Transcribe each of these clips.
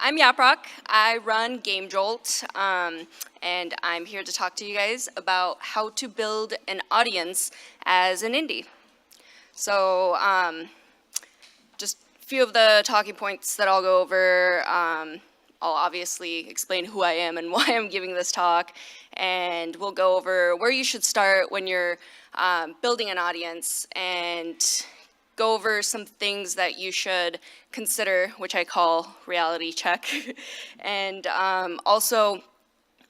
I'm Yaprak. I run Jolt, and I'm here to talk to you guys about how to build an audience as an indie. So, just a few of the talking points that I'll go over. I'll obviously explain who I am and why I'm giving this talk, and we'll go over where you should start when you're building an audience, and go over some things that you should consider, which I call reality check. And also,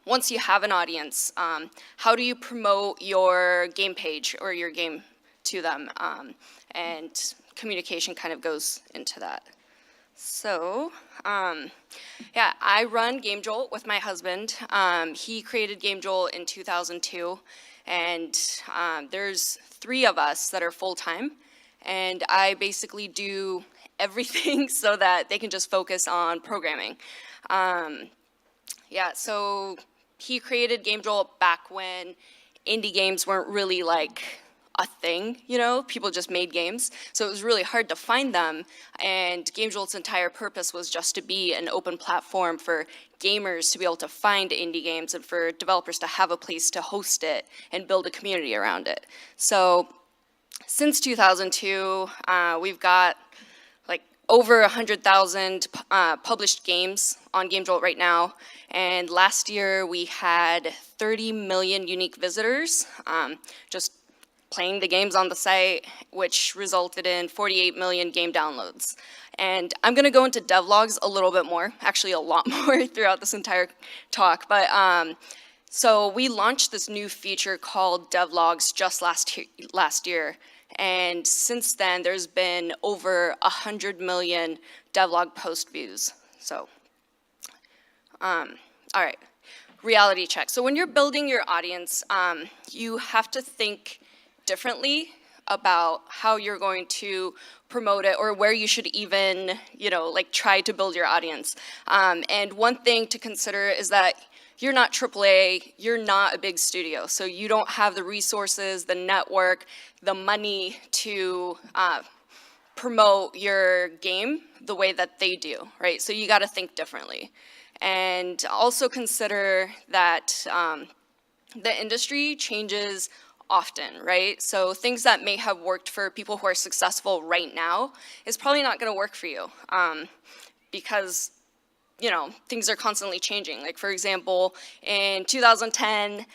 once you have an audience, how do you promote your game page or your game to them? And communication kind of goes into that. So, yeah, I run Jolt with my husband. He created Jolt in 2002, and there's 3 of us that are full-time. And I basically do everything so that they can just focus on programming. Yeah, so he created Jolt back when indie games weren't really like a thing, you know? People just made games. So it was really hard to find them. And Jolt's entire purpose was just to be an open platform for gamers to be able to find indie games and for developers to have a place to host it and build a community around it. So since 2002, we've got like over 100,000 published games on Jolt right now. And last year we had 30 million unique visitors just playing the games on the site, which resulted in 48 million game downloads. And I'm going to go into devlogs a little bit more, actually a lot more throughout this entire talk. But so we launched this new feature called devlogs just last year. And since then, there's been over 100 million devlog post views. So, all right, reality check. So when you're building your audience, you have to think differently about how you're going to promote it or where you should even, like try to build your audience. And one thing to consider is that you're not AAA, you're not a big studio, so you don't have the resources, the network, the money to promote your game the way that they do, right? So you gotta think differently. And also consider that the industry changes often, right? So things that may have worked for people who are successful right now is probably not gonna work for you because things are constantly changing. Like, for example, in 2010,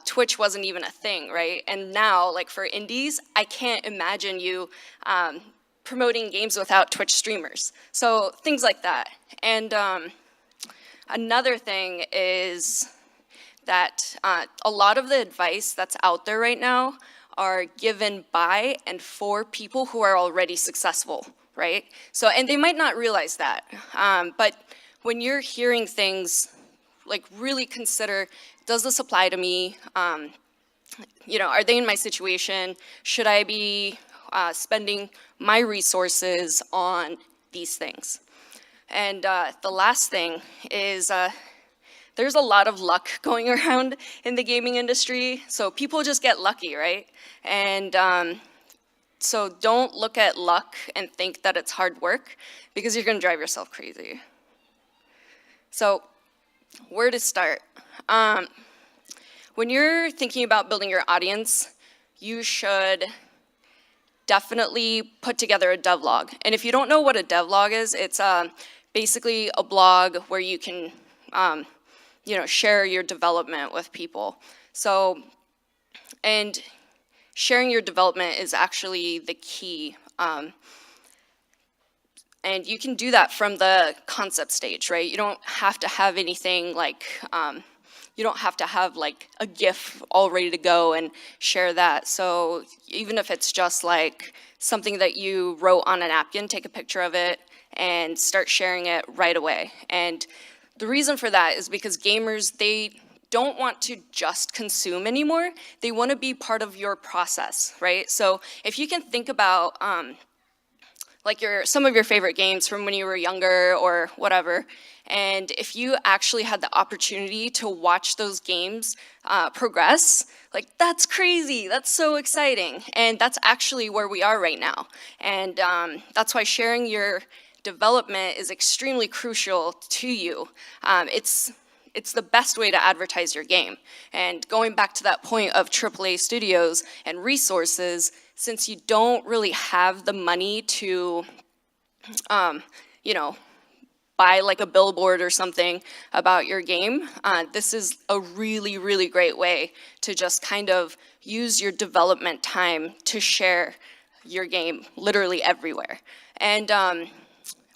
Twitch wasn't even a thing, right? And now, like for indies, I can't imagine you promoting games without Twitch streamers. So things like that. And another thing is that a lot of the advice that's out there right now are given by and for people who are already successful, right? So, and they might not realize that, but when you're hearing things, like really consider, does this apply to me? Are they in my situation? Should I be spending my resources on these things? And the last thing is there's a lot of luck going around in the gaming industry. So people just get lucky, right? And so don't look at luck and think that it's hard work because you're gonna drive yourself crazy. So, where to start? When you're thinking about building your audience, you should definitely put together a devlog. And if you don't know what a devlog is, it's basically a blog where you can, share your development with people. So, and sharing your development is actually the key. And you can do that from the concept stage, right? You don't have to have anything like, you don't have to have like a GIF all ready to go and share that. So even if it's just like something that you wrote on a napkin, take a picture of it and start sharing it right away. And the reason for that is because gamers, they don't want to just consume anymore. They want to be part of your process, right? So if you can think about, like some of your favorite games from when you were younger or whatever, and if you actually had the opportunity to watch those games progress, like that's crazy, that's so exciting. And that's actually where we are right now. And that's why sharing your development is extremely crucial to you. It's the best way to advertise your game. And going back to that point of AAA studios and resources, since you don't really have the money to, you know, buy like a billboard or something about your game, this is a really, really great way to just kind of use your development time to share your game literally everywhere. And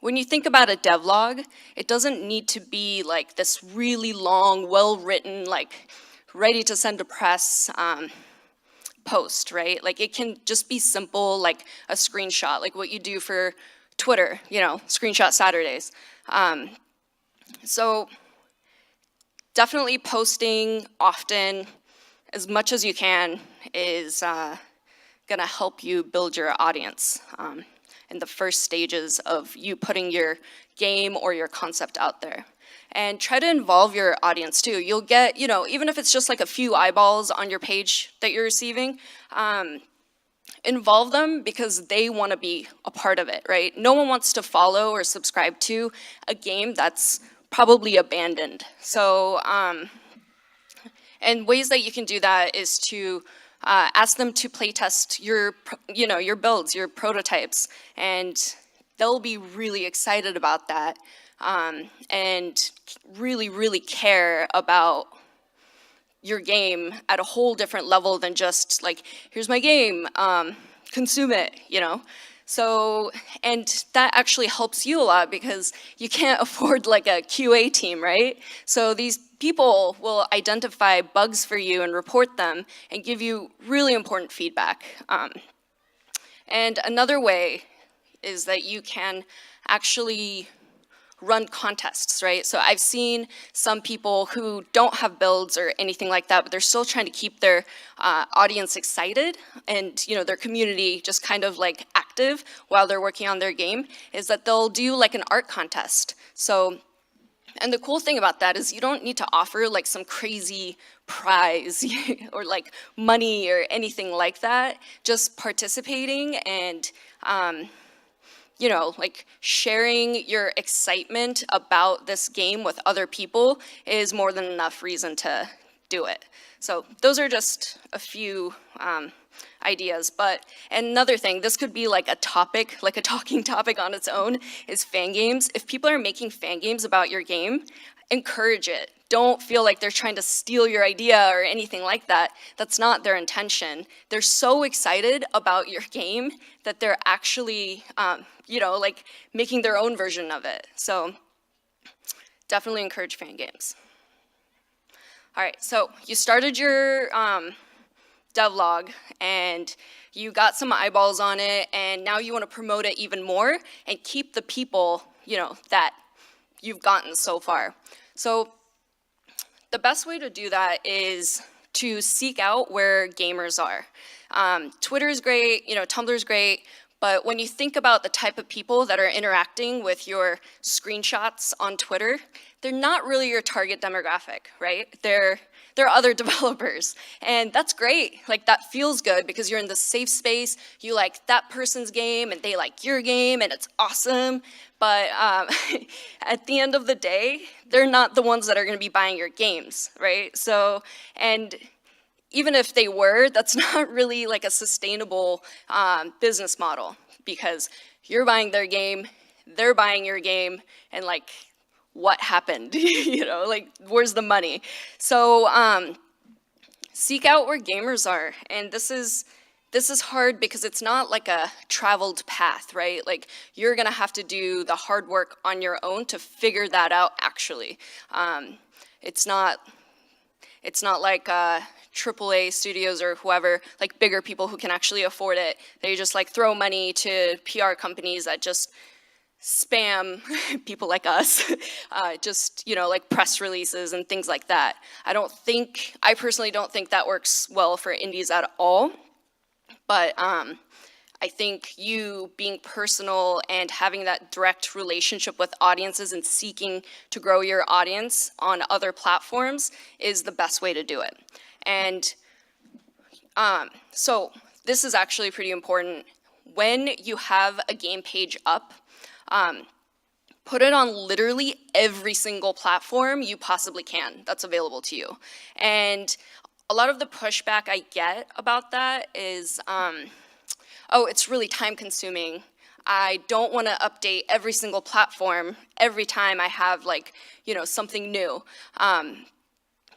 when you think about a devlog, it doesn't need to be like this really long, well-written, like ready to send to press post, right? Like it can just be simple, like a screenshot, like what you do for Twitter, you know, screenshot Saturdays. So definitely posting often, as much as you can, is gonna help you build your audience in the first stages of you putting your game or your concept out there. And try to involve your audience too. You'll get, you know, even if it's just like a few eyeballs on your page that you're receiving, involve them because they want to be a part of it, right? No one wants to follow or subscribe to a game that's probably abandoned. So, and ways that you can do that is to ask them to playtest your, you know, your builds, your prototypes, and they'll be really excited about that and really, really care about your game at a whole different level than just like, here's my game, consume it, you know? So, and that actually helps you a lot because you can't afford like a QA team, right? So these people will identify bugs for you and report them and give you really important feedback. And another way is that you can actually run contests, right? So I've seen some people who don't have builds or anything like that, but they're still trying to keep their audience excited and, you know, their community just kind of like active while they're working on their game, is that they'll do like an art contest. So, and the cool thing about that is you don't need to offer like some crazy prize or like money or anything like that. Just participating and, you know, like sharing your excitement about this game with other people is more than enough reason to do it. So those are just a few ideas. But another thing, this could be like a topic, like a talking topic on its own, is fan games. If people are making fan games about your game, encourage it. Don't feel like they're trying to steal your idea or anything like that. That's not their intention. They're so excited about your game that they're actually, you know, like making their own version of it. So definitely encourage fan games. All right, so you started your devlog and you got some eyeballs on it, and now you want to promote it even more and keep the people, you know, that you've gotten so far. So the best way to do that is to seek out where gamers are. Twitter is great, you know, Tumblr is great, but when you think about the type of people that are interacting with your screenshots on Twitter, they're not really your target demographic, right? They're other developers, and that's great. Like, that feels good because you're in the safe space, you like that person's game and they like your game, and it's awesome. But at the end of the day, they're not the ones that are gonna be buying your games, right? So, and even if they were, that's not really like a sustainable business model, because you're buying their game, they're buying your game, and like, what happened? You know, like, where's the money? So seek out where gamers are, and this is hard because it's not like a traveled path, right? Like, you're gonna have to do the hard work on your own to figure that out, actually. It's not like AAA studios or whoever, like bigger people who can actually afford it. They just like throw money to PR companies that just spam people like us, just, you know, like press releases and things like that. I personally don't think that works well for indies at all. But I think you being personal and having that direct relationship with audiences and seeking to grow your audience on other platforms is the best way to do it. And so this is actually pretty important. When you have a game page up, put it on literally every single platform you possibly can that's available to you. And a lot of the pushback I get about that is, oh, it's really time consuming. I don't want to update every single platform every time I have like, something new.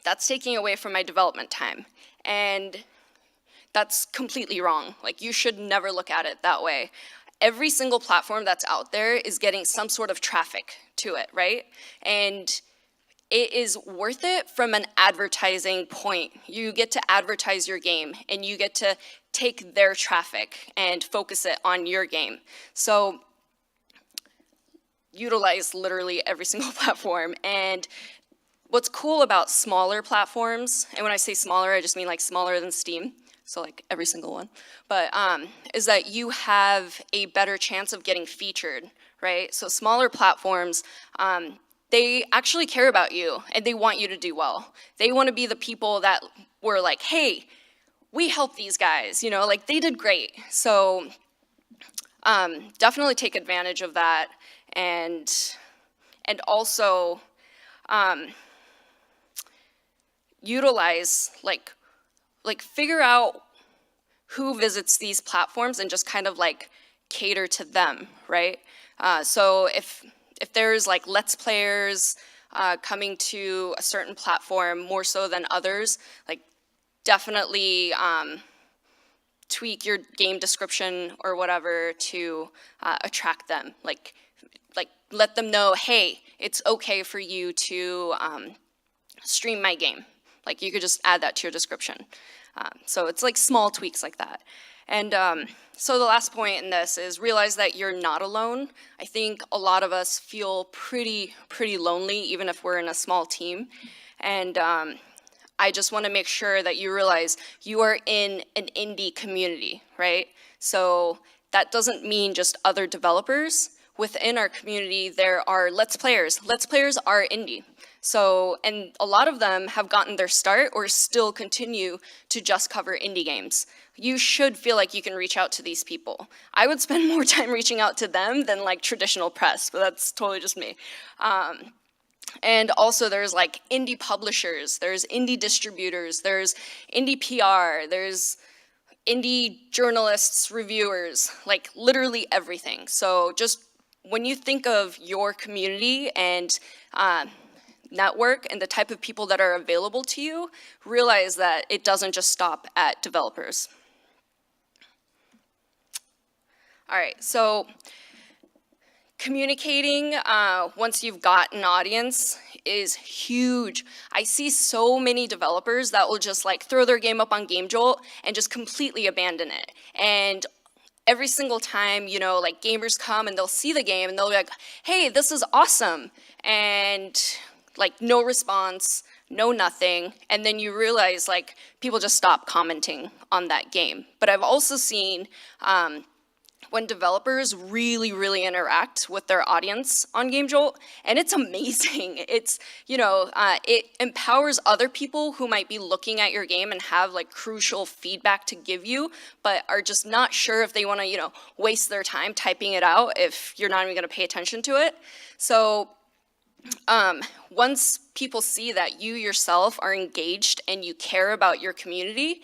That's taking away from my development time. And that's completely wrong. Like, you should never look at it that way. Every single platform that's out there is getting some sort of traffic to it, right? And it is worth it from an advertising point. You get to advertise your game, and you get to take their traffic and focus it on your game. So utilize literally every single platform. And what's cool about smaller platforms, and when I say smaller, I just mean like smaller than Steam, so like every single one, but is that you have a better chance of getting featured, right? So smaller platforms, they actually care about you and they want you to do well. They want to be the people that were like, hey, we helped these guys, like they did great. So definitely take advantage of that, and also utilize, like figure out who visits these platforms and just kind of like cater to them, right? So if there's like Let's Players coming to a certain platform more so than others, like definitely tweak your game description or whatever to attract them. Like let them know, hey, it's okay for you to stream my game. Like, you could just add that to your description. So it's like small tweaks like that. And so the last point in this is realize that you're not alone. I think a lot of us feel pretty lonely, even if we're in a small team. And I just want to make sure that you realize you are in an indie community, right? So that doesn't mean just other developers. Within our community, there are Let's Players. Let's Players are indie. So, and a lot of them have gotten their start or still continue to just cover indie games. You should feel like you can reach out to these people. I would spend more time reaching out to them than like traditional press, but that's totally just me. And also there's like indie publishers, there's indie distributors, there's indie PR, there's indie journalists, reviewers, like literally everything. So just when you think of your community and network and the type of people that are available to you, realize that it doesn't just stop at developers. All right, so communicating once you've got an audience is huge. I see so many developers that will just like throw their game up on Game Jolt and just completely abandon it. And every single time, like gamers come and they'll see the game and they'll be like, hey, this is awesome. And like no response, no nothing. And then you realize like people just stop commenting on that game. But I've also seen when developers really interact with their audience on Game Jolt, and it's amazing. It's, it empowers other people who might be looking at your game and have like crucial feedback to give you, but are just not sure if they want to, waste their time typing it out if you're not even going to pay attention to it. So once people see that you yourself are engaged and you care about your community,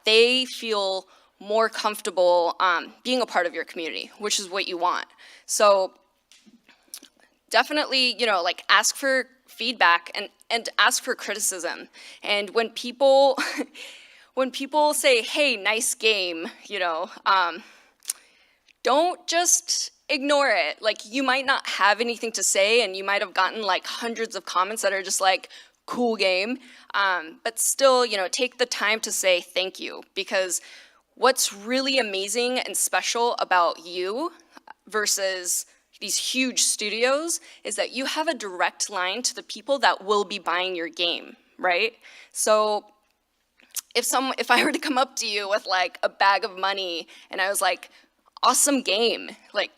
they feel more comfortable being a part of your community, which is what you want. So definitely, like ask for feedback and ask for criticism. And when people say, hey, nice game, don't just ignore it. Like, you might not have anything to say and you might have gotten like hundreds of comments that are just like, cool game. But still, take the time to say thank you, because what's really amazing and special about you versus these huge studios is that you have a direct line to the people that will be buying your game, right? So if I were to come up to you with like a bag of money and I was like, awesome game, like,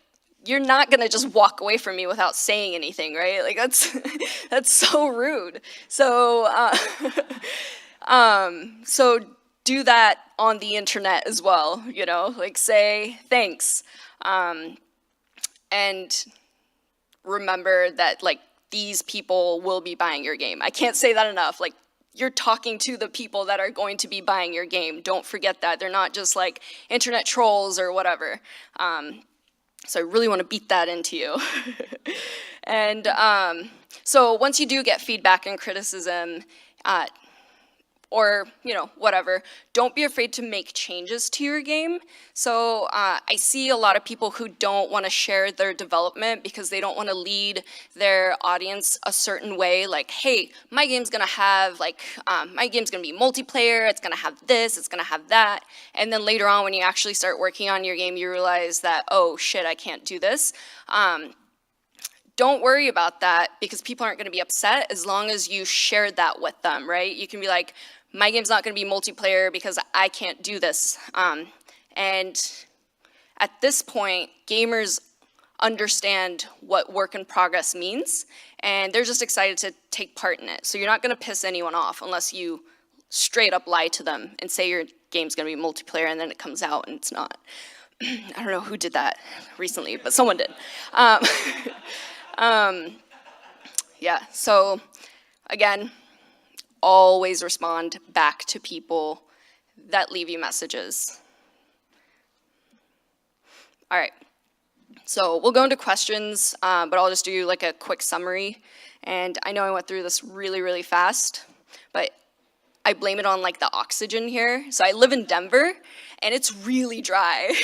you're not gonna just walk away from me without saying anything, right? Like, that's so rude. So so do that on the internet as well, like say thanks. And remember that like these people will be buying your game. I can't say that enough. Like, you're talking to the people that are going to be buying your game. Don't forget that. They're not just like internet trolls or whatever. So I really want to beat that into you. And so once you do get feedback and criticism, or whatever, don't be afraid to make changes to your game. So I see a lot of people who don't want to share their development because they don't want to lead their audience a certain way, like, hey, my game's gonna have my game's gonna be multiplayer, it's gonna have this, it's gonna have that, and then later on when you actually start working on your game, you realize that, oh shit, I can't do this. Don't worry about that because people aren't going to be upset as long as you share that with them, right? You can be like, my game's not going to be multiplayer because I can't do this. And at this point, gamers understand what work in progress means, and they're just excited to take part in it. So you're not going to piss anyone off unless you straight up lie to them and say your game's going to be multiplayer and then it comes out and it's not. I don't know who did that recently, but someone did. Yeah, so again, always respond back to people that leave you messages. All right, so we'll go into questions, but I'll just do like a quick summary. And I know I went through this really, really fast, but I blame it on like the oxygen here. So I live in Denver and it's really dry.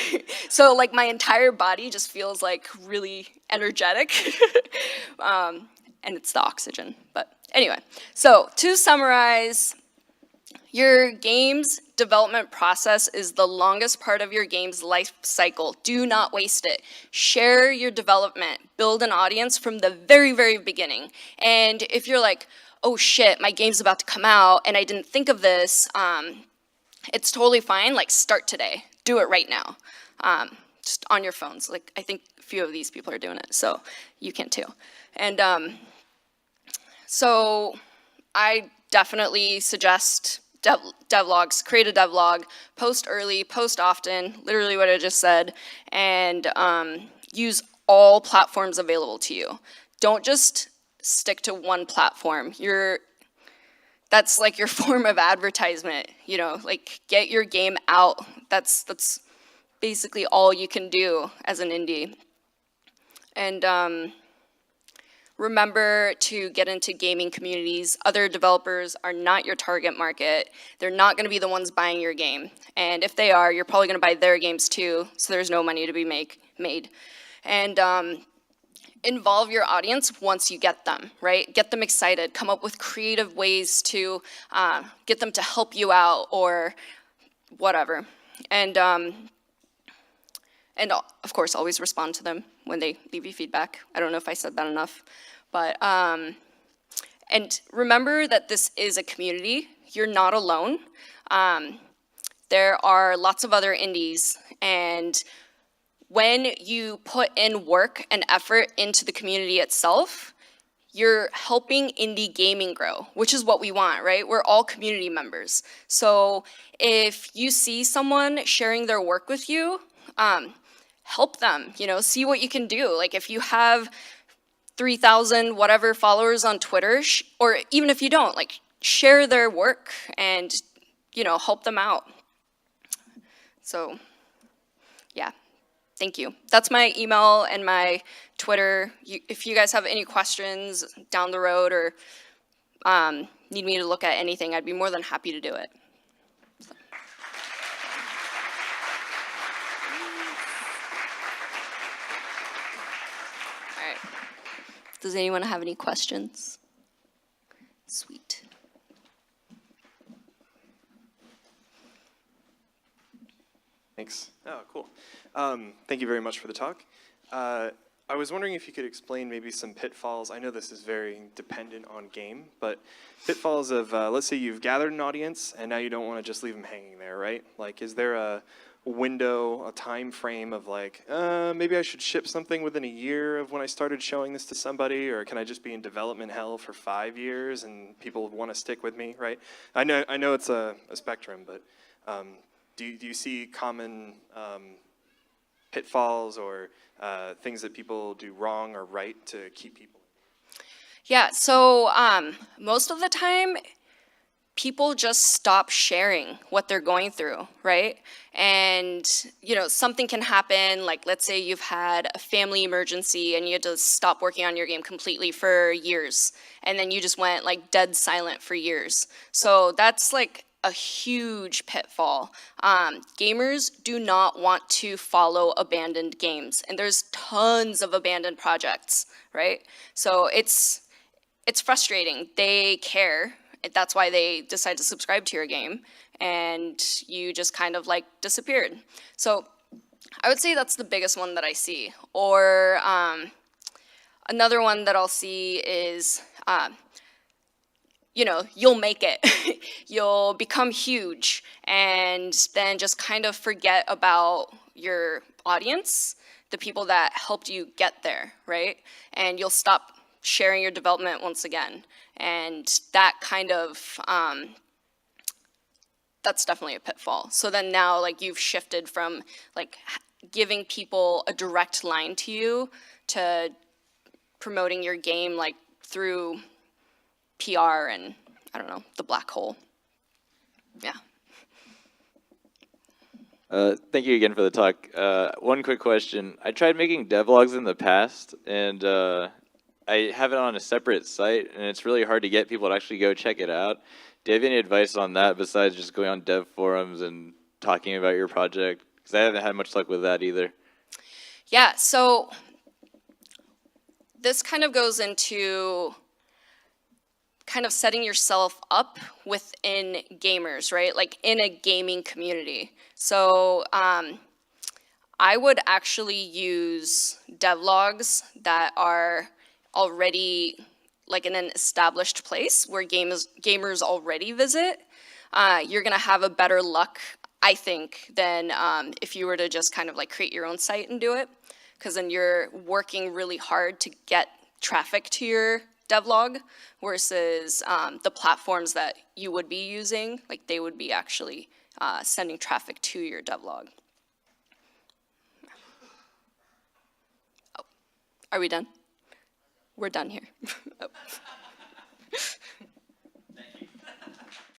So like my entire body just feels like really energetic. And it's the oxygen. But anyway, so to summarize, your game's development process is the longest part of your game's life cycle. Do not waste it. Share your development. Build an audience from the very, very beginning. And if you're like, oh shit, my game's about to come out and I didn't think of this, it's totally fine. Like, start today. Do it right now. Just on your phones. Like, I think a few of these people are doing it, so you can too. And so I definitely suggest devlogs. Create a devlog. Post early, post often, literally what I just said, and use all platforms available to you. Don't just stick to one platform. That's like your form of advertisement, like get your game out. That's basically all you can do as an indie. And remember to get into gaming communities. Other developers are not your target market. They're not going to be the ones buying your game. And if they are, you're probably going to buy their games too, so there's no money to be made. And involve your audience once you get them, right? Get them excited. Come up with creative ways to get them to help you out or whatever. And of course, always respond to them when they leave you feedback. I don't know if I said that enough. But, and remember that this is a community. You're not alone. There are lots of other indies, and when you put in work and effort into the community itself, you're helping indie gaming grow, which is what we want, right? We're all community members. So if you see someone sharing their work with you, help them, see what you can do. Like if you have 3,000 whatever followers on Twitter, or even if you don't, like share their work and, help them out. So, yeah. Thank you. That's my email and my Twitter. If you guys have any questions down the road or need me to look at anything, I'd be more than happy to do it. So. All right. Does anyone have any questions? Sweet. Thanks. Oh, cool. Thank you very much for the talk. I was wondering if you could explain maybe some pitfalls. I know this is very dependent on game, but pitfalls of, let's say you've gathered an audience and now you don't want to just leave them hanging there, right? Like, is there a window, a time frame of like, maybe I should ship something within a year of when I started showing this to somebody, or can I just be in development hell for 5 years and people want to stick with me, right? I know it's a spectrum, but do you see common pitfalls or things that people do wrong or right to keep people? Yeah, so most of the time, people just stop sharing what they're going through, right? And, something can happen, like let's say you've had a family emergency and you had to stop working on your game completely for years, and then you just went like dead silent for years. So that's like a huge pitfall. Gamers do not want to follow abandoned games, and there's tons of abandoned projects, right? So it's frustrating. They care. That's why they decide to subscribe to your game, and you just kind of like disappeared. So I would say that's the biggest one that I see. Or another one that I'll see is, you'll make it. You'll become huge, and then just kind of forget about your audience, the people that helped you get there, right? And you'll stop sharing your development once again. And that kind of, that's definitely a pitfall. So then now, like, you've shifted from, like, giving people a direct line to you to promoting your game, like, through PR and, I don't know, the black hole. Yeah. Thank you again for the talk. One quick question. I tried making devlogs in the past, and I have it on a separate site, and it's really hard to get people to actually go check it out. Do you have any advice on that besides just going on dev forums and talking about your project? Because I haven't had much luck with that either. Yeah, so this kind of goes into kind of setting yourself up within gamers, right? Like in a gaming community. So I would actually use devlogs that are already like in an established place where gamers already visit. You're gonna have a better luck, I think, than if you were to just kind of like create your own site and do it, because then you're working really hard to get traffic to your devlog versus the platforms that you would be using, like they would be actually sending traffic to your devlog. Oh, are we done? We're done here. Oh.